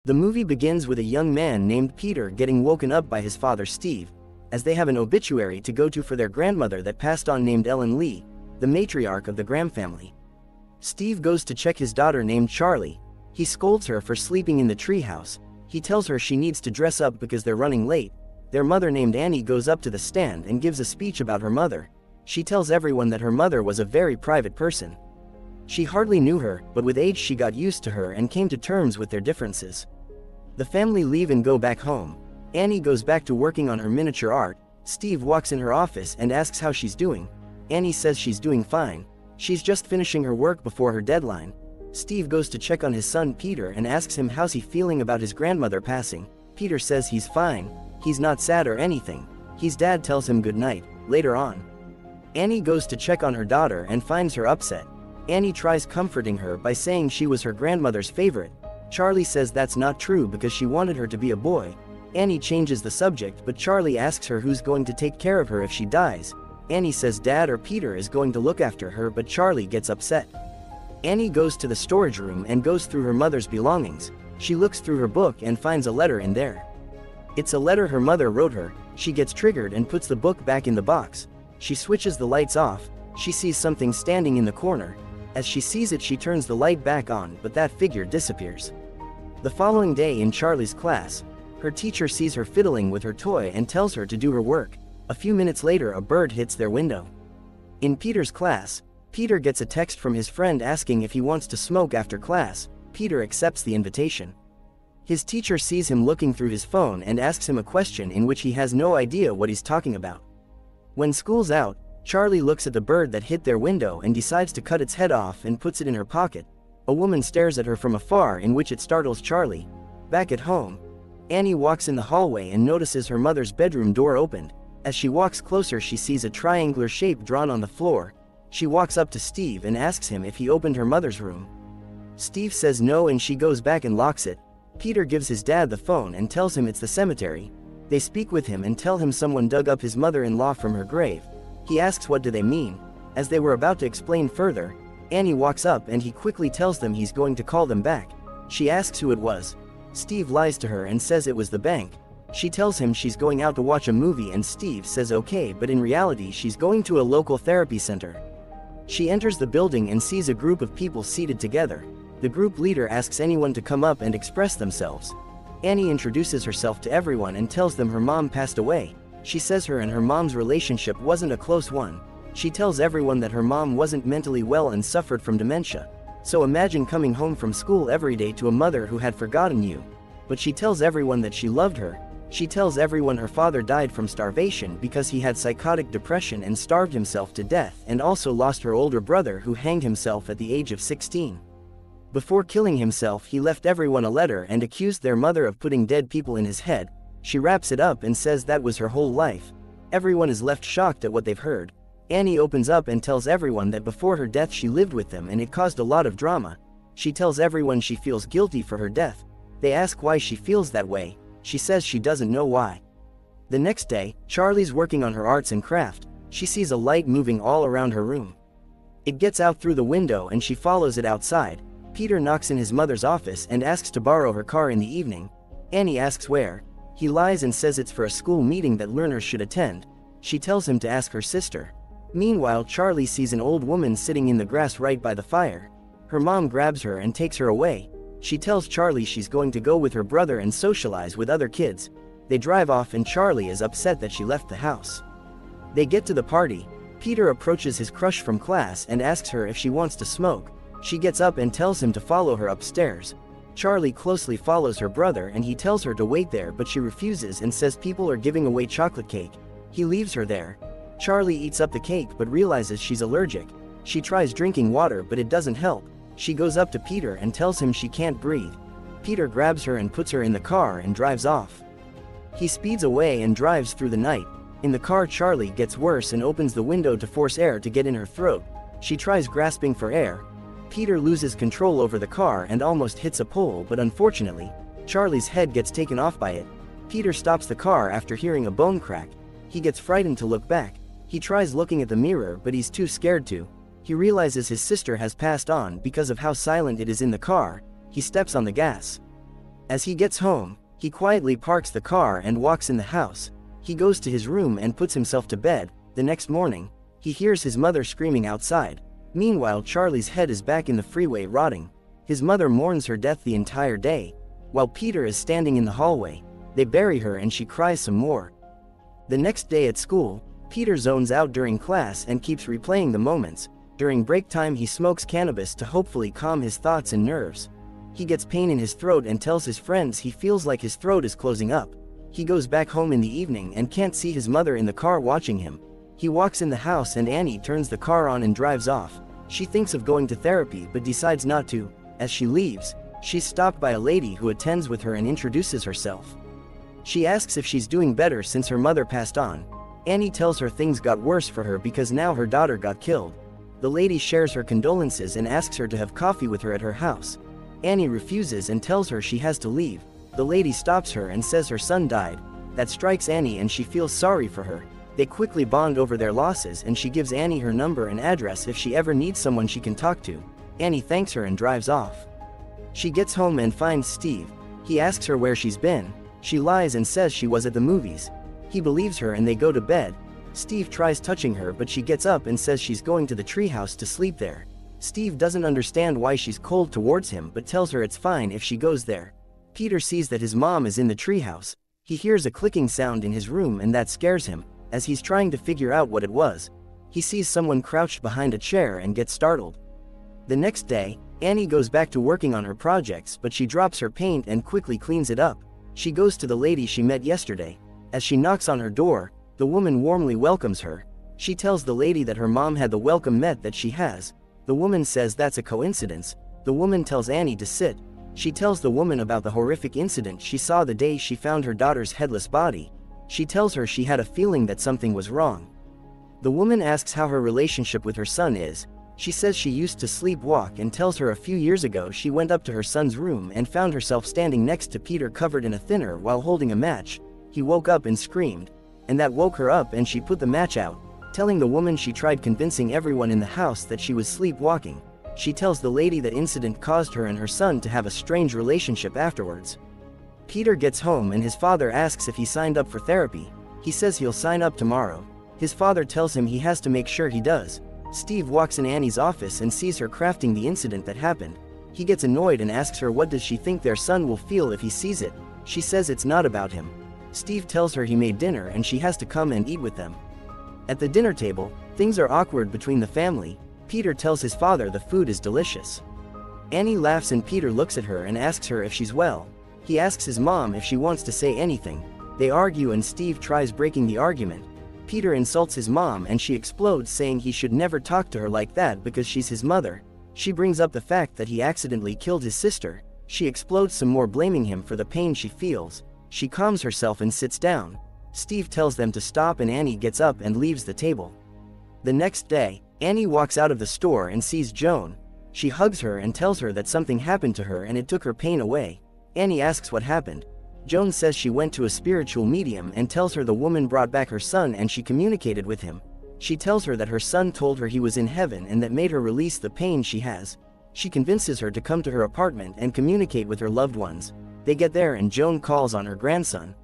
The movie begins with a young man named Peter getting woken up by his father Steve, as they have an obituary to go to for their grandmother that passed on named Ellen Lee, the matriarch of the Graham family. Steve goes to check his daughter named Charlie. He scolds her for sleeping in the treehouse. He tells her she needs to dress up because they're running late. Their mother named Annie goes up to the stand and gives a speech about her mother. She tells everyone that her mother was a very private person. She hardly knew her, but with age she got used to her and came to terms with their differences. The family leave and go back home. Annie goes back to working on her miniature art. Steve walks in her office and asks how she's doing. Annie says she's doing fine. She's just finishing her work before her deadline. Steve goes to check on his son Peter and asks him how's he feeling about his grandmother passing. Peter says he's fine. He's not sad or anything. His dad tells him good night. Later on, Annie goes to check on her daughter and finds her upset. Annie tries comforting her by saying she was her grandmother's favorite. Charlie says that's not true because she wanted her to be a boy. Annie changes the subject, but Charlie asks her who's going to take care of her if she dies. Annie says Dad or Peter is going to look after her, but Charlie gets upset. Annie goes to the storage room and goes through her mother's belongings. She looks through her book and finds a letter in there. It's a letter her mother wrote her. She gets triggered and puts the book back in the box. She switches the lights off. She sees something standing in the corner. As she sees it, she turns the light back on, but that figure disappears. The following day in Charlie's class, her teacher sees her fiddling with her toy and tells her to do her work. A few minutes later, a bird hits their window. In Peter's class, Peter gets a text from his friend asking if he wants to smoke after class. Peter accepts the invitation. His teacher sees him looking through his phone and asks him a question in which he has no idea what he's talking about. When school's out, Charlie looks at the bird that hit their window and decides to cut its head off and puts it in her pocket. A woman stares at her from afar, in which it startles Charlie. Back at home, Annie walks in the hallway and notices her mother's bedroom door opened. As she walks closer, she sees a triangular shape drawn on the floor. She walks up to Steve and asks him if he opened her mother's room. Steve says no and she goes back and locks it. Peter gives his dad the phone and tells him it's the cemetery. They speak with him and tell him someone dug up his mother-in-law from her grave. He asks what do they mean. As they were about to explain further, Annie walks up and he quickly tells them he's going to call them back. She asks who it was. Steve lies to her and says it was the bank. She tells him she's going out to watch a movie and Steve says okay, but in reality she's going to a local therapy center. She enters the building and sees a group of people seated together. The group leader asks anyone to come up and express themselves. Annie introduces herself to everyone and tells them her mom passed away. She says her and her mom's relationship wasn't a close one. She tells everyone that her mom wasn't mentally well and suffered from dementia. So imagine coming home from school every day to a mother who had forgotten you. But she tells everyone that she loved her. She tells everyone her father died from starvation because he had psychotic depression and starved himself to death, and also lost her older brother who hanged himself at the age of 16. Before killing himself, he left everyone a letter and accused their mother of putting dead people in his head. She wraps it up and says that was her whole life. Everyone is left shocked at what they've heard. Annie opens up and tells everyone that before her death she lived with them and it caused a lot of drama. She tells everyone she feels guilty for her death. They ask why she feels that way. She says she doesn't know why. The next day, Charlie's working on her arts and craft. She sees a light moving all around her room. It gets out through the window and she follows it outside. Peter knocks in his mother's office and asks to borrow her car in the evening. Annie asks where. He lies and says it's for a school meeting that learners should attend. She tells him to ask her sister. Meanwhile, Charlie sees an old woman sitting in the grass right by the fire. Her mom grabs her and takes her away. She tells Charlie she's going to go with her brother and socialize with other kids. They drive off and Charlie is upset that she left the house. They get to the party. Peter approaches his crush from class and asks her if she wants to smoke. She gets up and tells him to follow her upstairs. Charlie closely follows her brother and he tells her to wait there, but she refuses and says people are giving away chocolate cake. He leaves her there. Charlie eats up the cake but realizes she's allergic. She tries drinking water but it doesn't help. She goes up to Peter and tells him she can't breathe. Peter grabs her and puts her in the car and drives off. He speeds away and drives through the night. In the car, Charlie gets worse and opens the window to force air to get in her throat. She tries grasping for air. Peter loses control over the car and almost hits a pole, but unfortunately, Charlie's head gets taken off by it. Peter stops the car after hearing a bone crack. He gets frightened to look back. He tries looking at the mirror but he's too scared to. He realizes his sister has passed on because of how silent it is in the car. He steps on the gas. As he gets home, he quietly parks the car and walks in the house. He goes to his room and puts himself to bed. The next morning, he hears his mother screaming outside. Meanwhile, Charlie's head is back in the freeway rotting. His mother mourns her death the entire day. While Peter is standing in the hallway, they bury her and she cries some more. The next day at school, Peter zones out during class and keeps replaying the moments. During break time, he smokes cannabis to hopefully calm his thoughts and nerves. He gets pain in his throat and tells his friends he feels like his throat is closing up. He goes back home in the evening and can't see his mother in the car watching him. He walks in the house and Annie turns the car on and drives off. She thinks of going to therapy but decides not to. As she leaves, she's stopped by a lady who attends with her and introduces herself. She asks if she's doing better since her mother passed on. Annie tells her things got worse for her because now her daughter got killed. The lady shares her condolences and asks her to have coffee with her at her house. Annie refuses and tells her she has to leave. The lady stops her and says her son died. That strikes Annie and she feels sorry for her. They quickly bond over their losses and she gives Annie her number and address if she ever needs someone she can talk to. Annie thanks her and drives off. She gets home and finds Steve. He asks her where she's been. She lies and says she was at the movies. He believes her and they go to bed. Steve tries touching her but she gets up and says she's going to the treehouse to sleep there. Steve doesn't understand why she's cold towards him but tells her it's fine if she goes there. Peter sees that his mom is in the treehouse. He hears a clicking sound in his room and that scares him. As he's trying to figure out what it was, he sees someone crouched behind a chair and gets startled. The next day, Annie goes back to working on her projects but she drops her paint and quickly cleans it up. She goes to the lady she met yesterday. As she knocks on her door, the woman warmly welcomes her. She tells the lady that her mom had the welcome mat that she has. The woman says that's a coincidence. The woman tells Annie to sit. She tells the woman about the horrific incident she saw the day she found her daughter's headless body. She tells her she had a feeling that something was wrong. The woman asks how her relationship with her son is. She says she used to sleepwalk and tells her a few years ago she went up to her son's room and found herself standing next to Peter covered in a thinner while holding a match. He woke up and screamed, and that woke her up and she put the match out, telling the woman she tried convincing everyone in the house that she was sleepwalking. She tells the lady that incident caused her and her son to have a strange relationship afterwards. Peter gets home and his father asks if he signed up for therapy. He says he'll sign up tomorrow. His father tells him he has to make sure he does. Steve walks in Annie's office and sees her crafting the incident that happened. He gets annoyed and asks her what does she think their son will feel if he sees it. She says it's not about him. Steve tells her he made dinner and she has to come and eat with them. At the dinner table, things are awkward between the family. Peter tells his father the food is delicious. Annie laughs and Peter looks at her and asks her if she's well. He asks his mom if she wants to say anything. They argue and Steve tries breaking the argument. Peter insults his mom and she explodes saying he should never talk to her like that because she's his mother. She brings up the fact that he accidentally killed his sister. She explodes some more blaming him for the pain she feels. She calms herself and sits down. Steve tells them to stop and Annie gets up and leaves the table. The next day, Annie walks out of the store and sees Joan. She hugs her and tells her that something happened to her and it took her pain away. Annie asks what happened. Joan says she went to a spiritual medium and tells her the woman brought back her son and she communicated with him. She tells her that her son told her he was in heaven and that made her release the pain she has. She convinces her to come to her apartment and communicate with her loved ones. They get there and Joan calls on her grandson.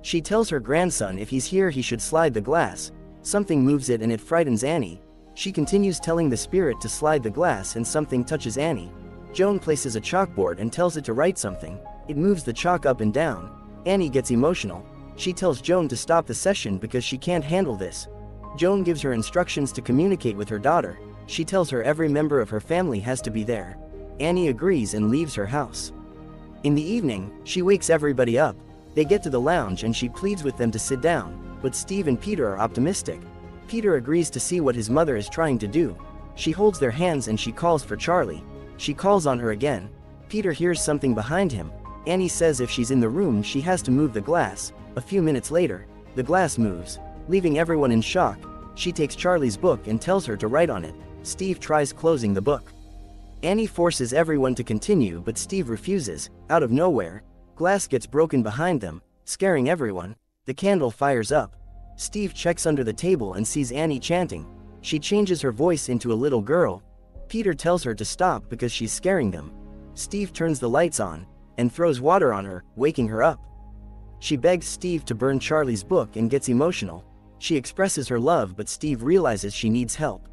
She tells her grandson if he's here he should slide the glass. Something moves it and it frightens Annie. She continues telling the spirit to slide the glass and something touches Annie. Joan places a chalkboard and tells it to write something. It moves the chalk up and down. Annie gets emotional. She tells Joan to stop the session because she can't handle this. Joan gives her instructions to communicate with her daughter. She tells her every member of her family has to be there. Annie agrees and leaves her house. In the evening, she wakes everybody up. They get to the lounge and she pleads with them to sit down, but Steve and Peter are optimistic. Peter agrees to see what his mother is trying to do. She holds their hands and she calls for Charlie. She calls on her again. Peter hears something behind him. Annie says if she's in the room she has to move the glass. A few minutes later, the glass moves, leaving everyone in shock. She takes Charlie's book and tells her to write on it. Steve tries closing the book. Annie forces everyone to continue but Steve refuses. Out of nowhere, glass gets broken behind them, scaring everyone. The candle fires up. Steve checks under the table and sees Annie chanting. She changes her voice into a little girl. Peter tells her to stop because she's scaring them. Steve turns the lights on. and throws water on her, waking her up. She begs Steve to burn Charlie's book and gets emotional. She expresses her love, but Steve realizes she needs help.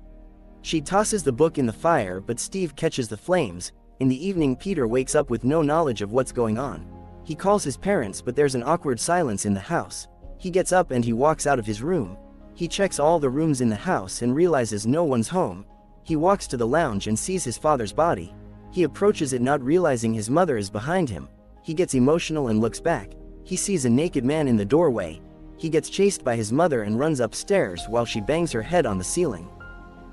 She tosses the book in the fire, but Steve catches the flames. In the evening, Peter wakes up with no knowledge of what's going on. He calls his parents, but there's an awkward silence in the house. He gets up and he walks out of his room. He checks all the rooms in the house and realizes no one's home. He walks to the lounge and sees his father's body. He approaches it, not realizing his mother is behind him. He gets emotional and looks back. He sees a naked man in the doorway. He gets chased by his mother and runs upstairs while she bangs her head on the ceiling.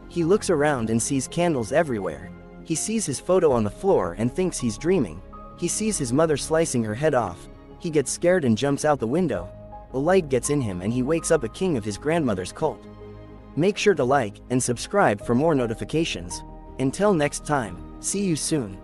He looks around and sees candles everywhere. He sees his photo on the floor and thinks he's dreaming. He sees his mother slicing her head off. He gets scared and jumps out the window. A light gets in him and he wakes up a king of his grandmother's cult. Make sure to like and subscribe for more notifications. Until next time, see you soon.